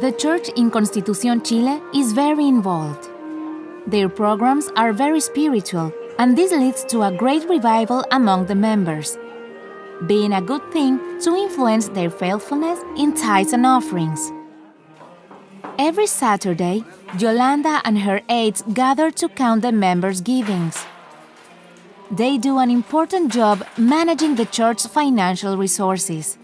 The church in Constitución, Chile is very involved. Their programs are very spiritual, and this leads to a great revival among the members, being a good thing to influence their faithfulness in tithes and offerings. Every Saturday, Yolanda and her aides gather to count the members' givings. They do an important job managing the church's financial resources.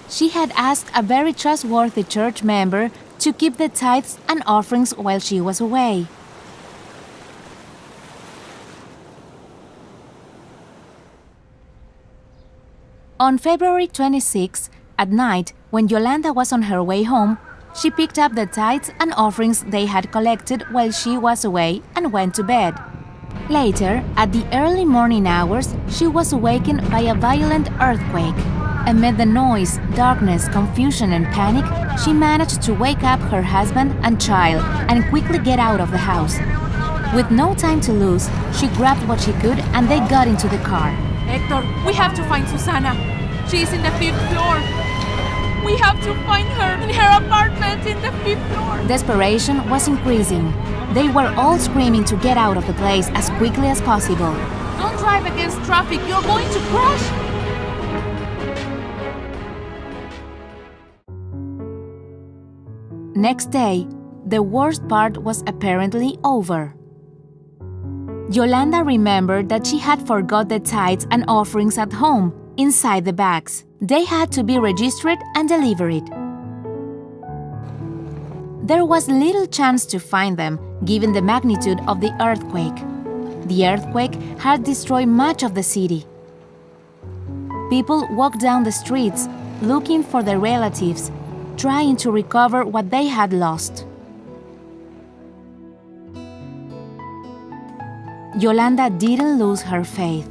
She had asked a very trustworthy church member to keep the tithes and offerings while she was away. On February 26, at night, when Yolanda was on her way home, she picked up the tithes and offerings they had collected while she was away and went to bed. Later, at the early morning hours, she was awakened by a violent earthquake. Amid the noise, darkness, confusion, and panic, she managed to wake up her husband and child and quickly get out of the house. With no time to lose, she grabbed what she could and they got into the car. Hector, we have to find Susana. She is in the 5th floor. We have to find her in her apartment in the 5th floor. Desperation was increasing. They were all screaming to get out of the place as quickly as possible. Don't drive against traffic. You're going to crash. Next day, the worst part was apparently over. Yolanda remembered that she had forgot the tithes and offerings at home, inside the bags. They had to be registered and delivered. There was little chance to find them, given the magnitude of the earthquake. The earthquake had destroyed much of the city. People walked down the streets, looking for their relatives, trying to recover what they had lost. Yolanda didn't lose her faith.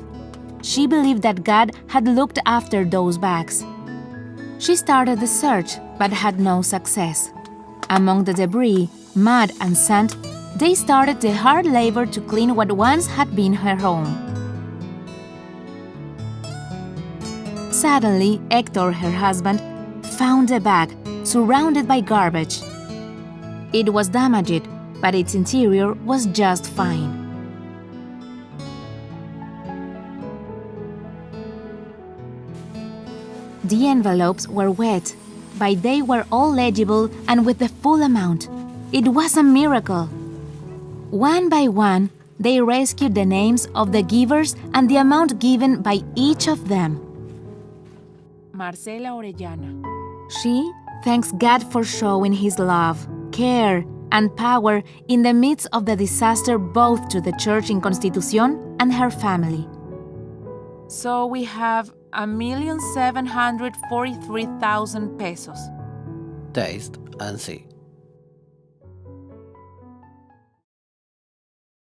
She believed that God had looked after those bags. She started the search, but had no success. Among the debris, mud, and sand, they started the hard labor to clean what once had been her home. Suddenly, Hector, her husband, found a bag surrounded by garbage. It was damaged, but its interior was just fine. The envelopes were wet, but they were all legible and with the full amount. It was a miracle. One by one, they rescued the names of the givers and the amount given by each of them. Marcela Orellana. She thanks God for showing His love, care, and power in the midst of the disaster both to the church in Constitución and her family. So we have 1,743,000 pesos. Taste and see.